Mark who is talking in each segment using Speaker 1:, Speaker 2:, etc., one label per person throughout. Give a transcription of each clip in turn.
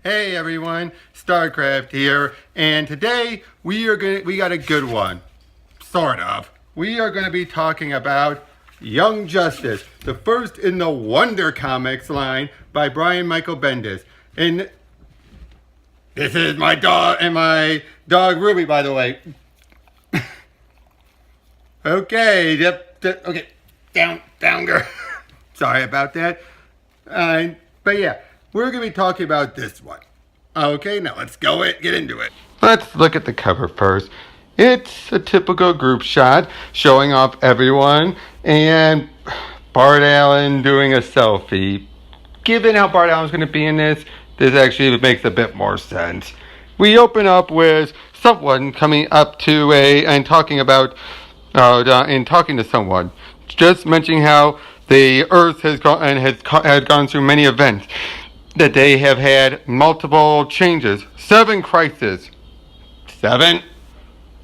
Speaker 1: Hey everyone, StarCraft here, and today we got a good one, sort of. We are gonna be talking about Young Justice, the first in the Wonder Comics line by Brian Michael Bendis. And this is my dog Ruby, by the way. Okay, okay, down, girl. Sorry about that. But yeah, we're going to be talking about this one. Okay, now let's get into it. Let's look at the cover first. It's a typical group shot showing off everyone and Bart Allen doing a selfie. Given how Bart Allen's going to be in this actually makes a bit more sense. We open up with someone coming up to and talking to someone, just mentioning how the Earth has gone through many events, that they have had multiple changes, 7 crises. 7?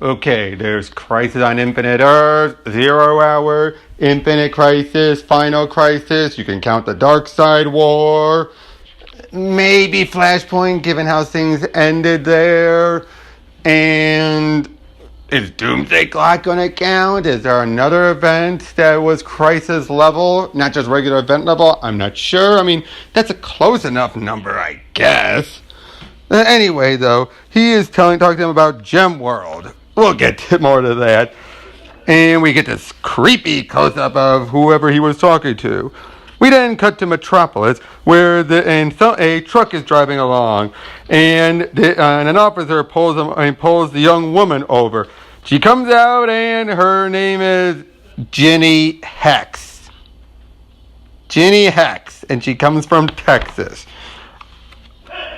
Speaker 1: Okay, there's Crisis on Infinite Earth, 0 Hour, Infinite Crisis, Final Crisis. You can count the Dark Side War. Maybe Flashpoint, given how things ended there. And is Doomsday Clock going to count? Is there another event that was crisis level, not just regular event level? I'm not sure. I mean, that's a close enough number, I guess. Anyway, though, he is talking to them about Gem World. We'll get more to that. And we get this creepy close-up of whoever he was talking to. We then cut to Metropolis, where a truck is driving along, and an officer pulls the young woman over. She comes out, and her name is Ginny Hex. Ginny Hex, and she comes from Texas.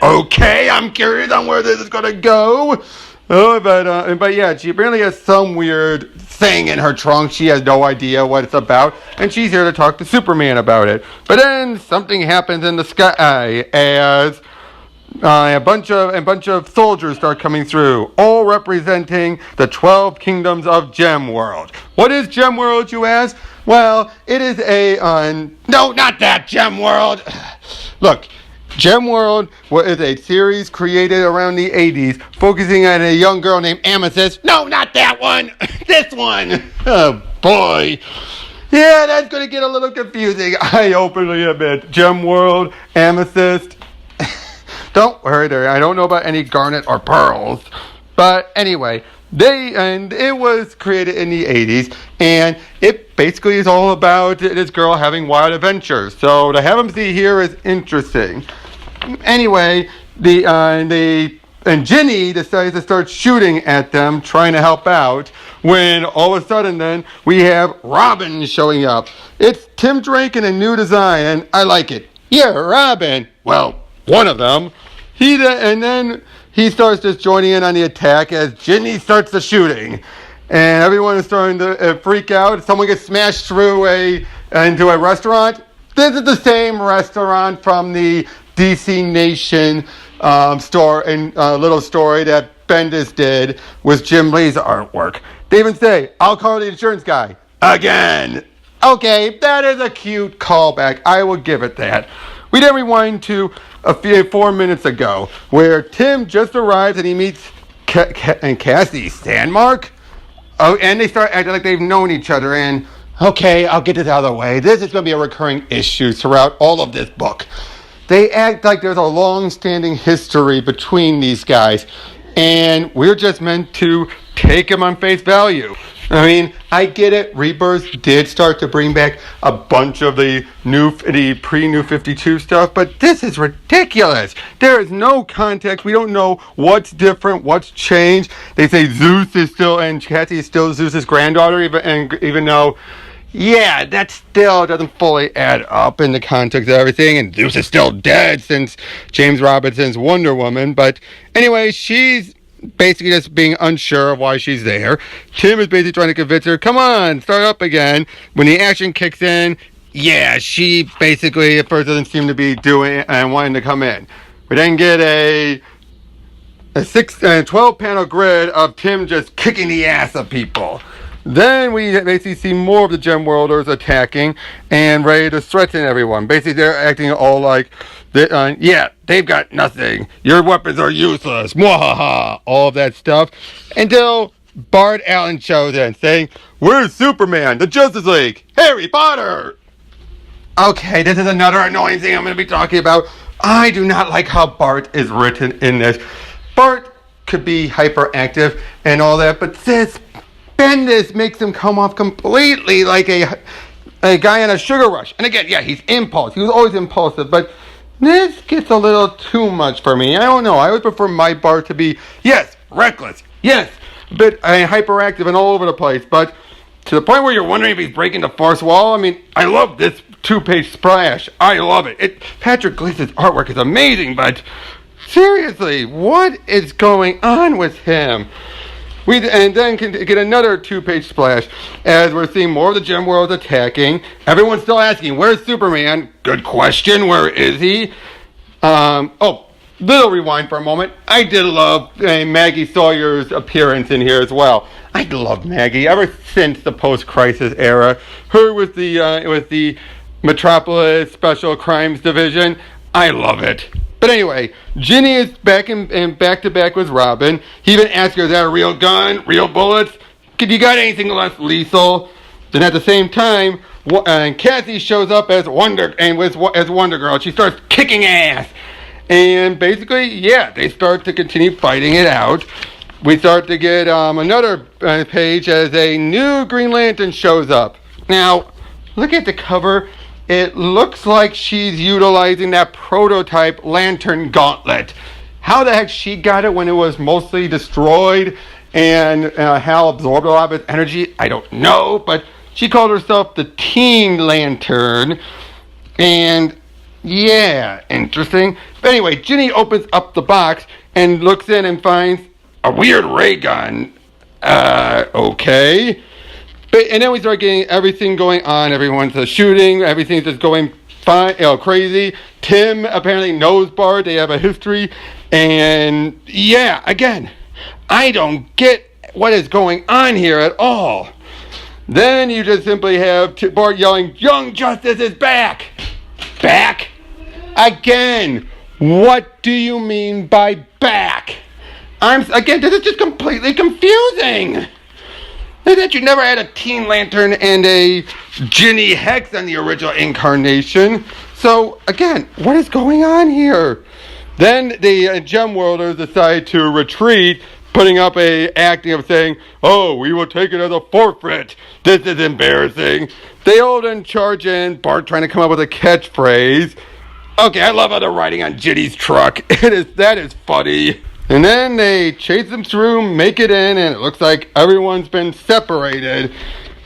Speaker 1: Okay, I'm curious on where this is gonna go. But yeah, she apparently has some weird thing in her trunk. She has no idea what it's about, and she's here to talk to Superman about it. But then something happens in the sky as a bunch of soldiers start coming through, all representing the 12 kingdoms of Gem World. What is Gem World, you ask? Well, it is no, not that Gem World. Look. Gem World is a series created around the 80s, focusing on a young girl named Amethyst. No, not that one! This one! Oh, boy. Yeah, that's going to get a little confusing. I openly admit. Gem World, Amethyst. Don't worry there. I don't know about any garnet or pearls. But anyway, it was created in the 80s, and it basically is all about this girl having wild adventures. So to have them see here is interesting. Anyway, Ginny decides to start shooting at them, trying to help out, when all of a sudden then we have Robin showing up. It's Tim Drake in a new design, and I like it. Yeah, Robin. Well, one of them. Then he starts just joining in on the attack as Ginny starts the shooting. And everyone is starting to freak out. Someone gets smashed through into a restaurant. This is the same restaurant from the DC Nation store and little story that Bendis did with Jim Lee's artwork. They even say, I'll call the insurance guy. Again. Okay, that is a cute callback. I will give it that. We then rewind to 4 minutes ago, where Tim just arrives and he meets Cassie Sandmark. Oh, and they start acting like they've known each other. And okay, I'll get this out of the way. This is going to be a recurring issue throughout all of this book. They act like there's a long-standing history between these guys, and we're just meant to take them on face value. I mean, I get it. Rebirth did start to bring back a bunch of the pre-New 52 stuff, but this is ridiculous. There is no context. We don't know what's different, what's changed. They say Zeus is still, and Cassie is still Zeus's granddaughter, even though, yeah, that still doesn't fully add up in the context of everything, and Zeus is still dead since James Robinson's Wonder Woman. But anyway, she's basically just being unsure of why she's there. Tim is basically trying to convince her, come on, start up again. When the action kicks in, yeah, she basically at first doesn't seem to be doing and wanting to come in. We then get a 12 panel grid of Tim just kicking the ass of people. Then we basically see more of the Gem Worlders attacking and ready to threaten everyone. Basically, they're acting all like, yeah, they've got nothing. Your weapons are useless. Mwahaha. All of that stuff. Until Bart Allen shows in saying, "Where's Superman? The Justice League? Harry Potter!" Okay, this is another annoying thing I'm going to be talking about. I do not like how Bart is written in this. Bart could be hyperactive and all that, but this Bendis makes him come off completely like a guy in a sugar rush. And again, yeah, he's impulse. He was always impulsive, but this gets a little too much for me. I don't know. I would prefer my Bart to be, yes, reckless. Yes, a bit hyperactive and all over the place, but to the point where you're wondering if he's breaking the fourth wall. I mean, I love this 2-page splash. I love it. Patrick Gleason's artwork is amazing, but seriously, what is going on with him? And then can get another 2-page splash as we're seeing more of the Gem World attacking. Everyone's still asking, where's Superman? Good question. Where is he? Little rewind for a moment. I did love Maggie Sawyer's appearance in here as well. I love Maggie ever since the post-crisis era. Her with the Metropolis Special Crimes Division. I love it. But anyway, Ginny is back and back to back with Robin. He even asks her, is that a real gun? Real bullets? You got anything less lethal? Then at the same time, Kathy shows up as Wonder Girl. She starts kicking ass. And basically, yeah, they start to continue fighting it out. We start to get another page as a new Green Lantern shows up. Now, look at the cover. It looks like she's utilizing that prototype lantern gauntlet. How the heck she got it when it was mostly destroyed and Hal absorbed a lot of its energy, I don't know. But she called herself the Teen Lantern. And yeah, interesting. But anyway, Ginny opens up the box and looks in and finds a weird ray gun. Okay. And then we start getting everything going on. Everyone's shooting. Everything's just going fine, crazy. Tim apparently knows Bart. They have a history. And yeah, again, I don't get what is going on here at all. Then you just simply have Bart yelling, "Young Justice is back!" Back? Again, what do you mean by back? This is just completely confusing. That you never had a Teen Lantern and a Ginny Hex on the original incarnation. So, again, what is going on here? Then the Gem Worlders decide to retreat, putting up a acting of saying, "Oh, we will take it as a forfeit. This is embarrassing." They all then charge in, Bart trying to come up with a catchphrase. Okay, I love how they're riding on Ginny's truck. That is funny. And then they chase them through, make it in, and it looks like everyone's been separated.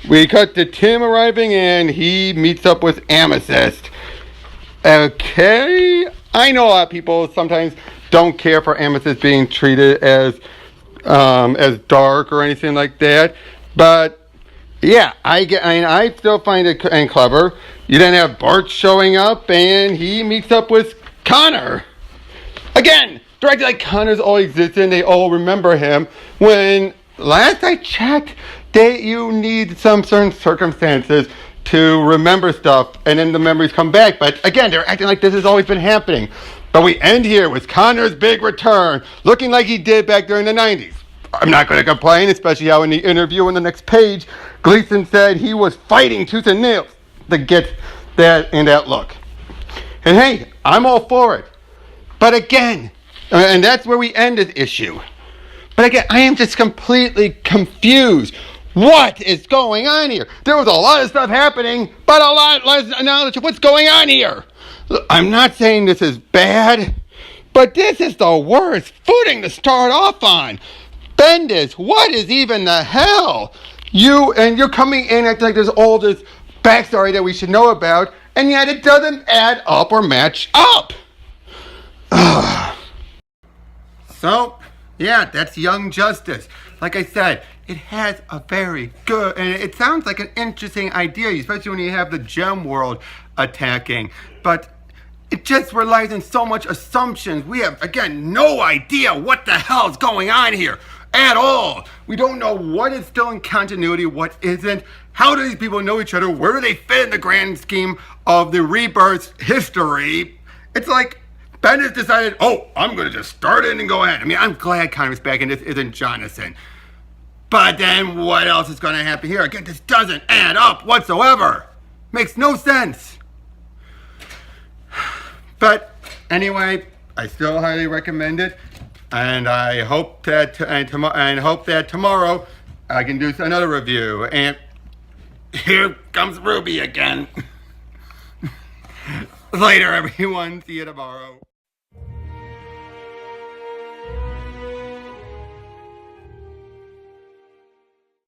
Speaker 1: We cut to Tim arriving, and he meets up with Amethyst. Okay, I know a lot of people sometimes don't care for Amethyst being treated as dark or anything like that, but yeah, I still find it clever. You then have Bart showing up, and he meets up with Connor again. Directed like Connor's all existed, they all remember him. When last I checked, you need some certain circumstances to remember stuff, and then the memories come back. But again, they're acting like this has always been happening. But we end here with Connor's big return, looking like he did back during the 90s. I'm not going to complain, especially how in the interview on the next page, Gleason said he was fighting tooth and nail to get that in that look. And hey, I'm all for it. But again, and that's where we end this issue. But again, I am just completely confused. What is going on here? There was a lot of stuff happening, but a lot less knowledge of what's going on here. Look, I'm not saying this is bad, but this is the worst footing to start off on. Bendis, what is even the hell? You're coming in acting like there's all this backstory that we should know about, and yet it doesn't add up or match up. So, yeah, that's Young Justice. Like I said, it has a very good, and it sounds like an interesting idea, especially when you have the Gem World attacking. But it just relies on so much assumptions. We have, again, no idea what the hell is going on here. at all. We don't know what is still in continuity, what isn't. How do these people know each other? Where do they fit in the grand scheme of the Rebirth history? It's like Bendis decided, oh, I'm going to just start in and go ahead. I mean, I'm glad Connor's back and this isn't Jonathan. But then what else is going to happen here? Again, this doesn't add up whatsoever. Makes no sense. But anyway, I still highly recommend it. And I hope that tomorrow I can do another review. And here comes Ruby again. Later, everyone. See you tomorrow.